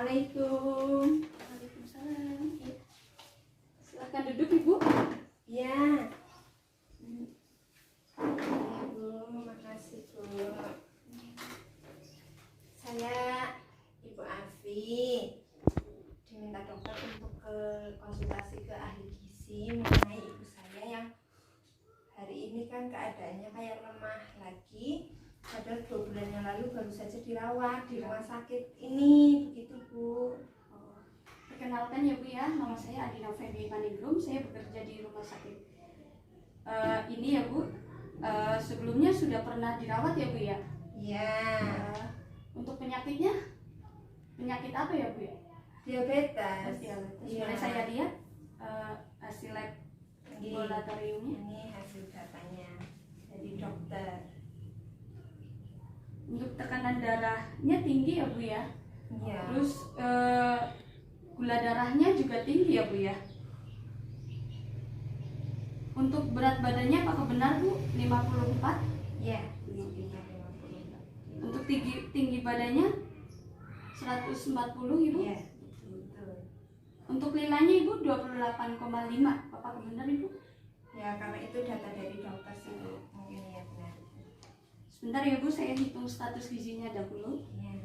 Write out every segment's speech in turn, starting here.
Assalamualaikum. Waalaikumsalam. Ya. Silakan duduk Ibu. Ya. Ya Bu, makasih Bu. Saya Ibu Afi diminta dokter untuk konsultasi ke ahli gizi mengenai ibu saya yang hari ini kan keadaannya kayak lemah lagi. Padahal 2 bulan yang lalu baru saja dirawat di rumah sakit ini, begitu Bu. Perkenalkan ya Bu ya, nama saya Adina Feby Maningrum. Saya bekerja di rumah sakit ini ya Bu. Sebelumnya sudah pernah dirawat ya Bu ya? Iya. Untuk penyakitnya, penyakit apa ya Bu ya? Diabetes. Boleh saya lihat hasil lab laboratoriumnya? Ini hasil datanya dari dokter. Untuk tekanan darahnya tinggi ya Bu ya? Iya. Terus gula darahnya juga tinggi ya Bu ya? Untuk berat badannya apakah benar Bu? 54? Iya. 54. Untuk tinggi badannya 140 Ibu? Iya. Betul. Untuk nilainya Ibu 28,5. Apakah benar Ibu? Ya, karena itu data dari dokter sih Bu. Mungkin ya benar. Sebentar ya Bu, saya hitung status gizinya dahulu. Iya.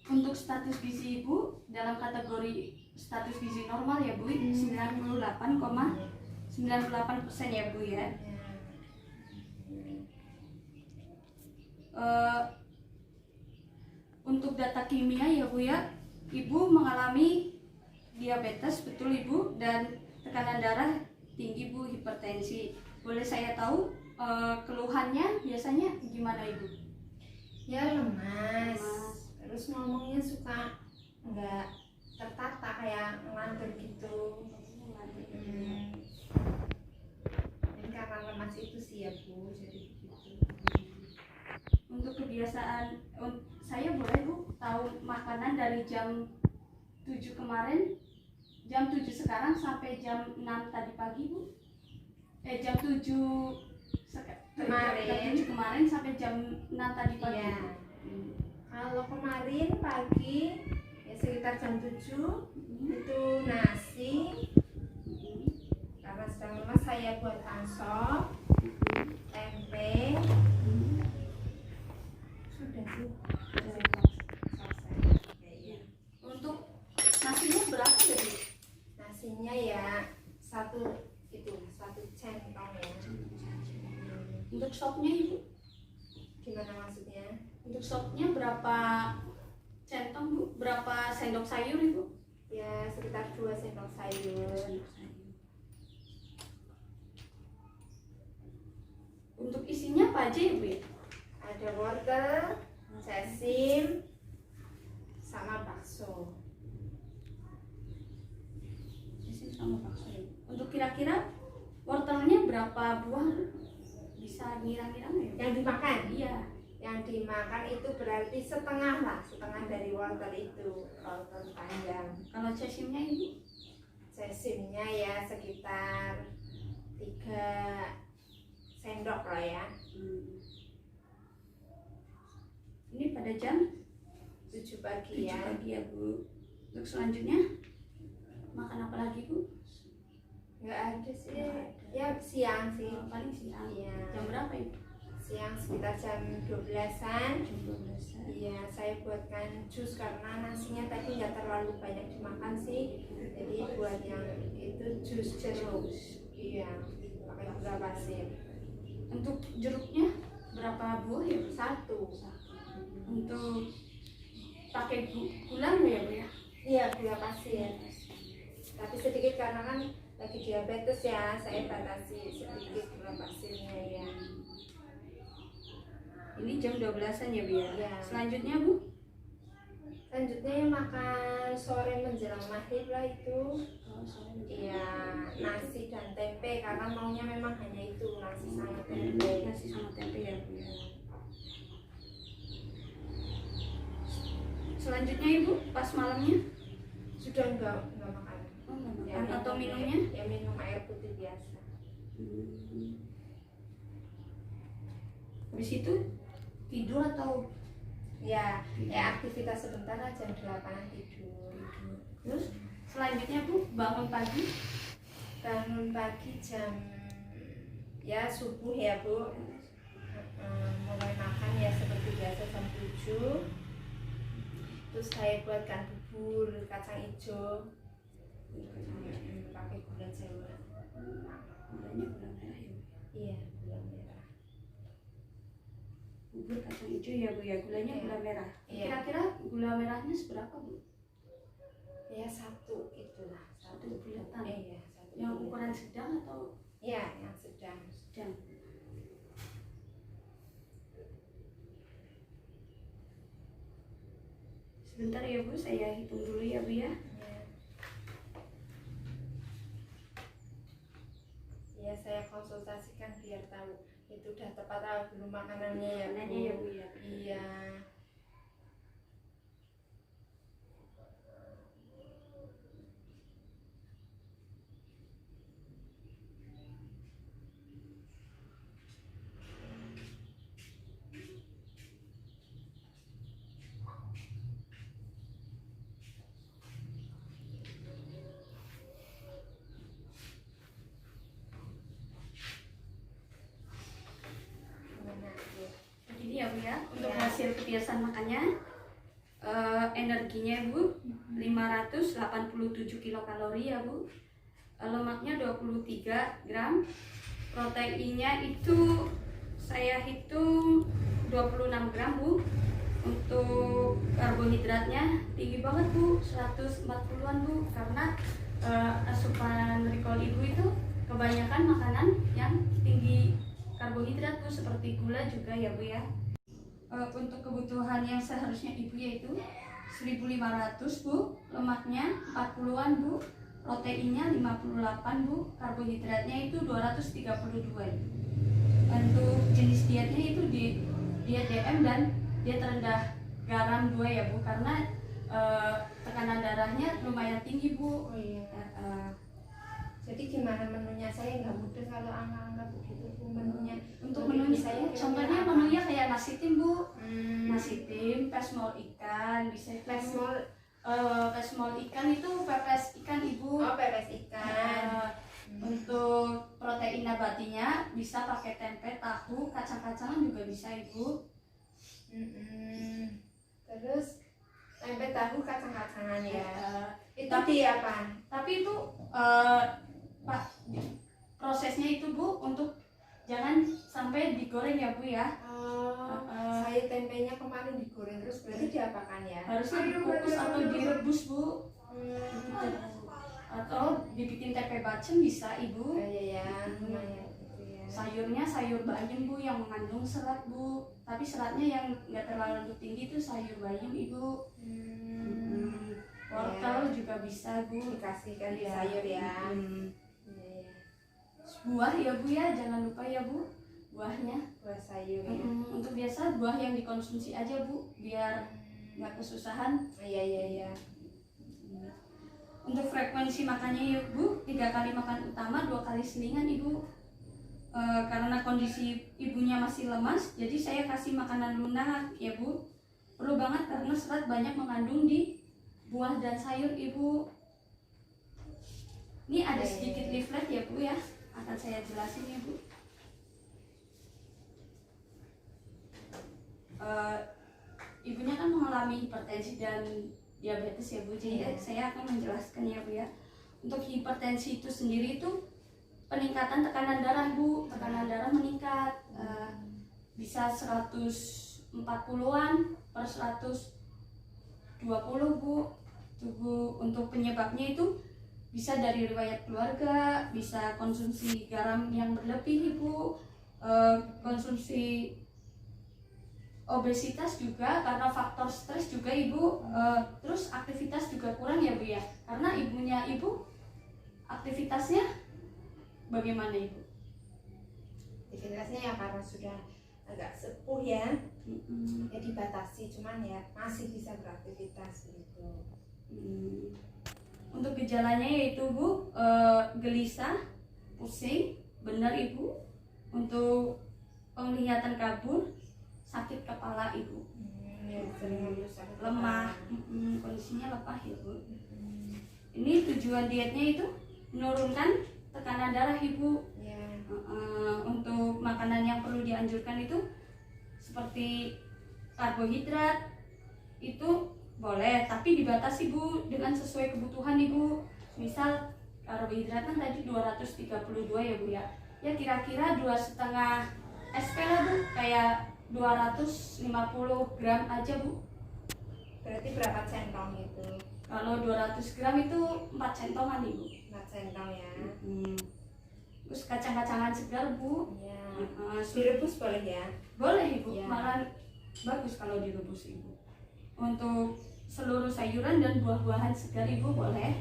Untuk status gizi Ibu dalam kategori status gizi normal ya Bu, 98,98% ya Bu ya. Untuk data kimia ya Bu ya, Ibu mengalami diabetes betul Ibu, dan tekanan darah tinggi Bu, hipertensi. Boleh saya tahu keluhannya biasanya gimana Ibu? Ya lemas. Terus ngomongnya suka nggak tertata, kayak ngantur gitu. Dan karena lemas itu sih ya Bu, jadi begitu. Untuk kebiasaan, saya boleh Bu tahu makanan dari jam 7 kemarin, jam 7 sekarang sampai jam 6 tadi pagi Bu? Jam 7 kemarin sampai jam 6 tadi pagi. Iya. Kalau kemarin pagi ya sekitar jam 7 itu nasi. Karena sedang lemas saya buat ansop, tempe. Sudah Bu. Selesai. Untuk nasinya berapa dari? Nasinya ya satu centong ya. Untuk sopnya Ibu? Gimana maksudnya? Untuk sopnya berapa centong Bu? Berapa sendok sayur Ibu? Ya sekitar 2 sendok sayur. Untuk isinya apa aja Ibu ya? Ada wortel, sesim, sama bakso. Sesim sama bakso Ibu. Untuk kira-kira wortelnya berapa buah? Bisa ngira-ngira nggak ya? Yang dimakan? Iya. Yang dimakan itu berarti setengah lah, setengah dari wortel itu, wortel panjang. Kalau sesimnya Ibu? Sesimnya ya sekitar 3 sendok lah ya. Ini pada jam 7 pagi 7 ya. pagi ya Bu. Untuk selanjutnya makan apa lagi Bu? Nggak ada sih. Nggak ada. Ya siang sih. Paling siang. Iya. Jam berapa Ibu? Siang sekitar jam 12-an. Jam 12. Iya, saya buatkan jus karena nasinya tadi nggak terlalu banyak dimakan sih. Jadi buat yang itu jus jeruk. Iya, pakai gula pasir. Untuk jeruknya berapa buah ya Bu? 1. Untuk pakai gula nggak ya Bu ya? Iya, gula pasir. Tapi sedikit karena kan lagi diabetes ya, saya batasi sedikit gula pasirnya ya. Ini jam 12-an ya Bu ya? Iya. Selanjutnya Bu? Selanjutnya ya makan sore menjelang maghrib lah itu. Iya, nasi dan tempe karena maunya memang hanya itu, nasi sama tempe. Nasi sama tempe ya Bu ya. Selanjutnya Ibu, pas malamnya Sudah enggak makan. oh, enggak Ya, makan. Atau minumnya? Ya minum air air putih biasa. Habis itu tidur atau Ya aktivitas sebentar lah, jam 8 tidur. terus selanjutnya Bu bangun pagi? Bangun pagi jam ya subuh ya Bu. Mulai makan ya seperti biasa jam 7. Terus saya buatkan bubur kacang hijau pakai gula Jawa. Gulanya gula merah ya? Iya, gula merah. Bubur kacang hijau ya Bu ya, gulanya Iya. gula merah. Iya. Kira-kira gula merahnya seberapa Bu? Ya satu itulah, Satu bulatan. Iya, satu. Yang bulatan. ukuran sedang atau Iya, yang sedang. sedang? Sebentar ya Bu, saya hitung dulu ya Bu ya. Ya. Ya, saya konsultasikan biar tahu itu udah tepat atau belum makanannya ya Bu. Makanannya ya Bu ya. Iya. Gimana Bu? Begini ya Bu ya, untuk Ya. hasil kebiasaan makannya energinya Bu 587 kilokalori ya Bu, lemaknya 23 gram, proteinnya itu saya hitung 26 gram Bu. Untuk karbohidratnya tinggi banget Bu, 140-an Bu, karena asupan recall Ibu itu kebanyakan makanan yang tinggi karbohidrat Bu, seperti gula juga ya Bu ya. Untuk kebutuhan yang seharusnya Ibu yaitu 1500 Bu, lemaknya 40-an Bu, proteinnya 58 Bu, karbohidratnya itu 232. Untuk jenis dietnya itu diet DM dan diet rendah garam 2 ya Bu, karena tekanan darahnya lumayan tinggi Bu. Oh iya. Jadi gimana menunya? Saya nggak mudah kalau angka-angka begitu Bu menunya. Untuk menunya saya contohnya apa? menunya kayak nasi tim Bu, Hmm. nasi tim, pesmol ikan, bisa Pesmol. pesmol ikan itu pepes ikan Ibu. Oh, pepes ikan. Untuk protein nabatinya bisa pakai tempe, tahu, kacang-kacangan juga bisa Ibu. Terus tempe tahu kacang-kacangan ya. Itu Tapi- di apa? Tapi itu Pak, prosesnya itu Bu untuk jangan sampai digoreng ya Bu ya. Saya tempenya kemarin digoreng terus berarti diapakan ya? Harusnya dikukus atau direbus Bu, Hmm. atau dibikin tempe bacem bisa Ibu. Iya ya, lumayan gitu ya. Sayurnya sayur bayam Bu yang mengandung serat Bu, tapi seratnya yang nggak terlalu tinggi itu sayur bayam Ibu. Wortel juga bisa Bu. Dikasihkan di Iya. sayur ya. Hmm. Iya, Buah ya Bu ya, jangan lupa ya Bu buahnya. buah sayur ya. Untuk biasa buah yang dikonsumsi aja Bu, biar nggak kesusahan. Iya. Untuk frekuensi makannya ya Bu, 3 kali makan utama, 2 kali selingan Ibu. Karena kondisi ibunya masih lemas, jadi saya kasih makanan lunak ya Bu. Perlu banget karena serat banyak mengandung di buah dan sayur Ibu. Ini ada sedikit leaflet ya Bu ya, akan saya jelasin ya Bu. Ibunya kan mengalami hipertensi dan diabetes ya Bu, jadi saya akan menjelaskan ya Bu ya. Untuk hipertensi itu sendiri itu peningkatan tekanan darah Bu, tekanan darah meningkat, bisa 140-an per 120 Bu. Tubuh untuk penyebabnya itu bisa dari riwayat keluarga, bisa konsumsi garam yang berlebih Ibu, konsumsi obesitas juga karena faktor stres juga Ibu, terus aktivitas juga kurang ya Bu ya, karena ibunya Ibu aktivitasnya bagaimana Ibu? Aktivitasnya ya karena sudah agak sepuh ya, ya dibatasi, cuman ya masih bisa beraktivitas gitu. Untuk gejalanya yaitu Bu, gelisah, pusing, benar ibu, untuk penglihatan kabur, sakit kepala ibu, Ya, sering ngeluh sakit lemah, kepala. kondisinya lemah ya bu. Ini tujuan dietnya itu menurunkan tekanan darah ibu. Ya. Untuk makanan yang perlu dianjurkan itu seperti karbohidrat itu boleh, tapi dibatasi bu dengan sesuai kebutuhan ibu. Misal karbohidrat kan tadi 232 ya bu ya. Ya kira-kira 2,5 SP lah bu, kayak 250 gram aja bu. Berarti berapa centong itu? Kalau 200 gram itu 4 centongan ibu. 4 centong ya. Terus kacang-kacangan segar bu. Ya. Uh, Direbus boleh ya? Boleh ibu, Ya. malah bagus kalau direbus ibu. Untuk seluruh sayuran dan buah-buahan segar ibu boleh.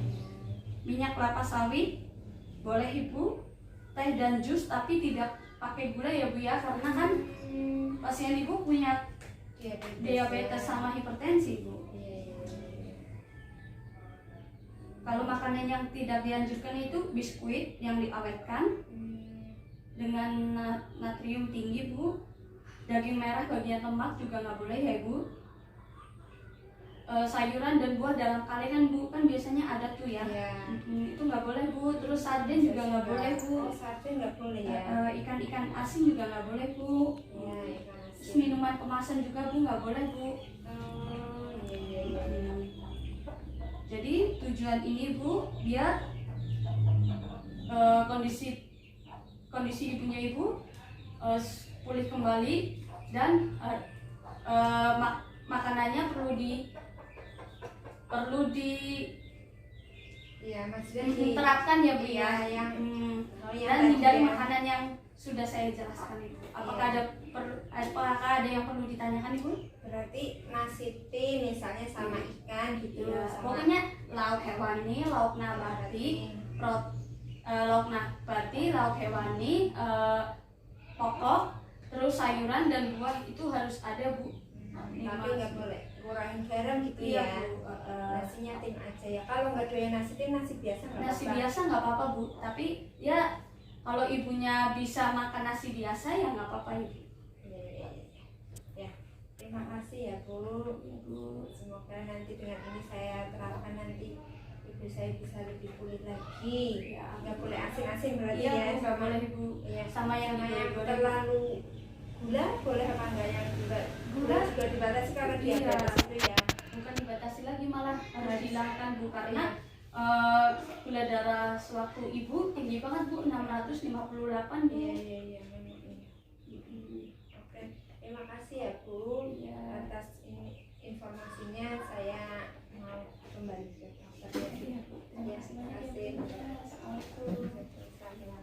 Minyak kelapa sawit boleh ibu. Teh dan jus tapi tidak pakai gula ya bu ya, karena kan pasien ibu punya diabetes sama hipertensi bu. Iya. Kalau makanan yang tidak dianjurkan itu biskuit yang diawetkan dengan natrium tinggi bu. Daging merah bagian lemak juga nggak boleh ya bu. Sayuran dan buah dalam kalengan bu, kan biasanya ada tuh ya. Iya. Itu nggak boleh bu. Terus sarden juga nggak boleh bu. Oh, sarden nggak boleh ya? Ikan-ikan asin juga nggak boleh bu. Iya, ikan Terus asin. minuman kemasan juga bu nggak boleh bu. Oh, iya, iya, iya. Jadi tujuan ini bu biar kondisi ibunya ibu pulih kembali dan makanannya perlu Iya, maksudnya diterapkan ya bu Iya, ya. yang Dan tadi hindari ya. makanan yang sudah saya jelaskan itu. Apakah Iya. apakah ada yang perlu ditanyakan ibu? Berarti nasi teh misalnya sama ikan gitu. Ya, sama pokoknya lauk hewani, lauk nabati, lauk nabati, lauk hewani, pokok, terus sayuran dan buah itu harus ada bu. tapi nggak boleh kurangin garam gitu Iya ya. bu. Nasinya tim aja ya. Kalau nggak doyan nasi tim, nasi biasa nggak Nasi apa-apa. biasa nggak apa-apa bu, tapi ya kalau ibunya bisa makan nasi biasa ya nggak apa-apa ibu. Iya, iya, iya. Ya, terima kasih ya bu. Ya, bu. Semoga nanti dengan ini saya terapkan, nanti ibu saya bisa lebih pulih lagi. Ya. Nggak boleh asin-asin berarti Iya ya. bu, nggak boleh ibu. Iya. Sama yang digoreng-goreng. terlalu gula boleh apa enggak, yang gula juga dibatasi karena Iya. diabetes itu ya. Bukan dibatasi lagi, malah harus dihilangkan bu, karena gula darah sewaktu ibu tinggi banget bu, 658 bu. Iya, memang iya. Oke, terima kasih ya bu. Iya. Atas informasinya saya mau kembali ke dokter ya. Iya bu, terima kasih banyak ya bu. Assalamualaikum. Assalamualaikum.